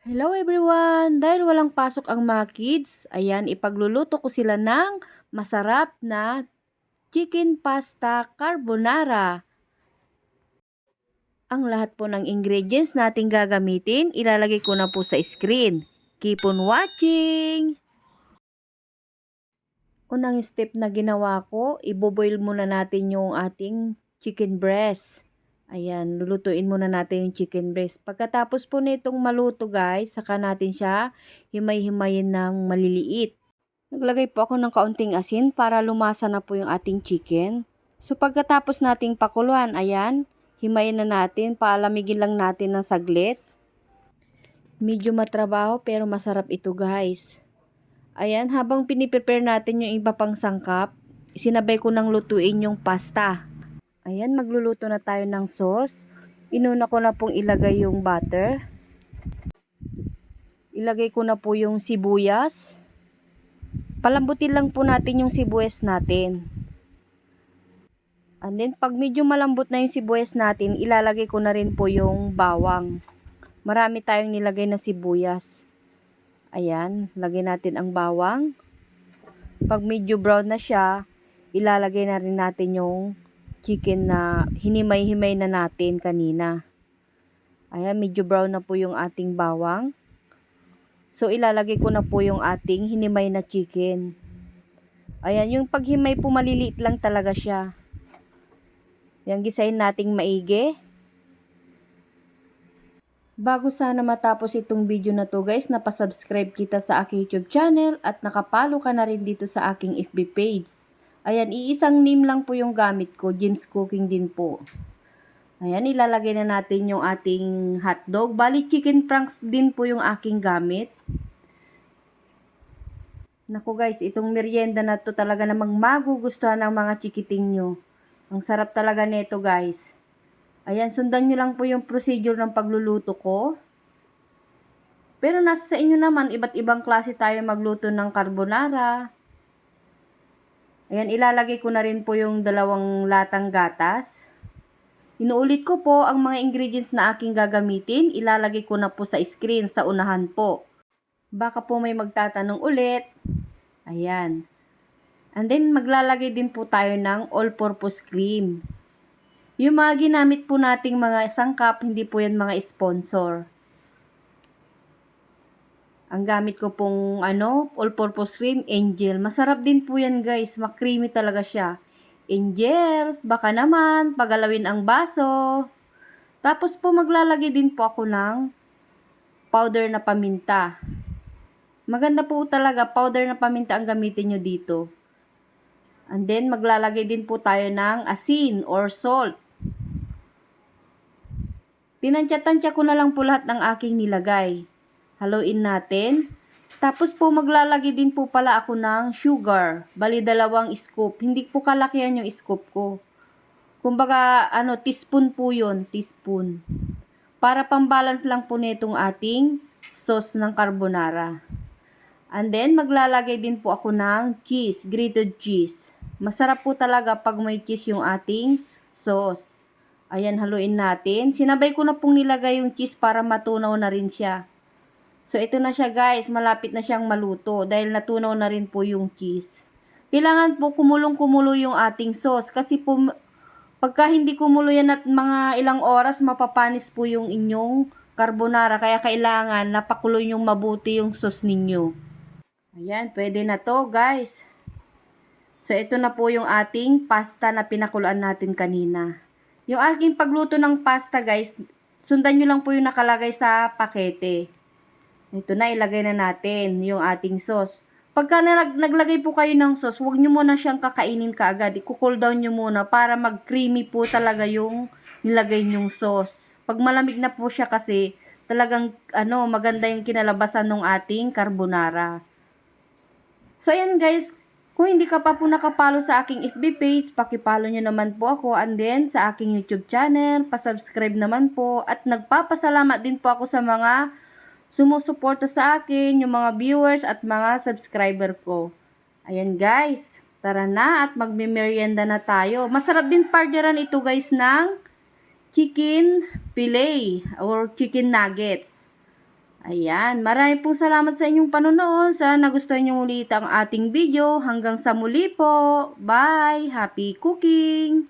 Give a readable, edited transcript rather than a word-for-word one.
Hello everyone! Dahil walang pasok ang mga kids, ayan, ipagluluto ko sila ng masarap na chicken pasta carbonara. Ang lahat po ng ingredients nating gagamitin, ilalagay ko na po sa screen. Keep on watching! Unang step na ginawa ko, iboboil muna natin yung ating chicken breast. Ayan, lulutuin muna natin yung chicken breast. Pagkatapos po nitong maluto guys, saka natin siya himay-himayin ng maliliit. Naglagay po ako ng kaunting asin para lumasa na po yung ating chicken. So pagkatapos nating pakuluan, ayan, himayin na natin, palamigin lang natin ng saglit. Medyo matrabaho pero masarap ito guys. Ayan, habang piniprepare natin yung iba pang sangkap, sinabay ko nang lutuin yung pasta. Ayan, magluluto na tayo ng sauce. Inuna ko na pong ilagay yung butter. Ilagay ko na po yung sibuyas. Palambutin lang po natin yung sibuyas natin. And then, pag medyo malambot na yung sibuyas natin, ilalagay ko na rin po yung bawang. Marami tayong nilagay na sibuyas. Ayan, lagay natin ang bawang. Pag medyo brown na siya, ilalagay na rin natin yung chicken na hinimay-himay na natin kanina. Ayan, medyo brown na po yung ating bawang. So, ilalagay ko na po yung ating hinimay na chicken. Ayan, yung paghimay po maliliit lang talaga siya. Yan, gisahin nating maigi. Bago sana matapos itong video na to guys, napasubscribe kita sa aking YouTube channel at nakapalo ka na rin dito sa aking FB page. Ayan, iisang name lang po yung gamit ko, James Cooking din po. Ayan, ilalagay na natin yung ating hotdog. Bali, chicken franks din po yung aking gamit. Naku guys, itong merienda na to talaga namang magugustuhan ng mga chikiting nyo. Ang sarap talaga nito guys. Ayan, sundan nyo lang po yung procedure ng pagluluto ko. Pero nasa sa inyo naman, iba't ibang klase tayo magluto ng carbonara. Ayan, ilalagay ko na rin po yung 2 latang gatas. Inuulit ko po ang mga ingredients na aking gagamitin. Ilalagay ko na po sa screen sa unahan po. Baka po may magtatanong ulit. Ayan. And then, maglalagay din po tayo ng all-purpose cream. Yung mga ginamit po nating mga sangkap, hindi po yan mga sponsor. Ang gamit ko pong all-purpose cream, Angel. Masarap din po yan guys, makreamy talaga siya. Angels, baka naman, pagalawin ang baso. Tapos po maglalagay din po ako ng powder na paminta. Maganda po talaga, powder na paminta ang gamitin nyo dito. And then maglalagay din po tayo ng asin or salt. Tinansya-tansya ko na lang po lahat ng aking nilagay. Haluin natin. Tapos po maglalagay din po pala ako ng sugar. Bali 2 scoop. Hindi po kalakihan yung scoop ko. Kumbaga teaspoon po yun. Teaspoon. Para pambalance lang po nitong ating sauce ng carbonara. And then maglalagay din po ako ng cheese. Grated cheese. Masarap po talaga pag may cheese yung ating sauce. Ayan, haluin natin. Sinabay ko na pong nilagay yung cheese para matunaw na rin siya. So, ito na siya guys. Malapit na siyang maluto dahil natunaw na rin po yung cheese. Kailangan po kumulong-kumulo yung ating sauce kasi po pagka hindi kumulo yan at mga ilang oras, mapapanis po yung inyong carbonara. Kaya kailangan napakulo yung mabuti yung sauce ninyo. Ayan, pwede na to guys. So, ito na po yung ating pasta na pinakuluan natin kanina. Yung aking pagluto ng pasta guys, sundan nyo lang po yung nakalagay sa pakete. Ito na, ilagay na natin yung ating sauce. Pagka naglagay po kayo ng sauce, huwag nyo muna siyang kakainin kaagad. I-cool down nyo muna para mag-creamy po talaga yung nilagay nyong sauce. Pag malamig na po siya kasi, talagang maganda yung kinalabasan ng ating carbonara. So, ayan guys. Kung hindi ka pa po nakapalo sa aking FB page, pakipalo nyo naman po ako and then sa aking YouTube channel, pasubscribe naman po at nagpapasalamat din po ako sa mga sumusuporta sa akin, yung mga viewers at mga subscriber ko. Ayan guys, tara na at magme-merienda na tayo. Masarap din partneran ito guys ng chicken fillet or chicken nuggets. Ayan, marami pong salamat sa inyong panonood. Sana nagustuhan niyo ulit ang ating video. Hanggang sa muli po. Bye! Happy cooking!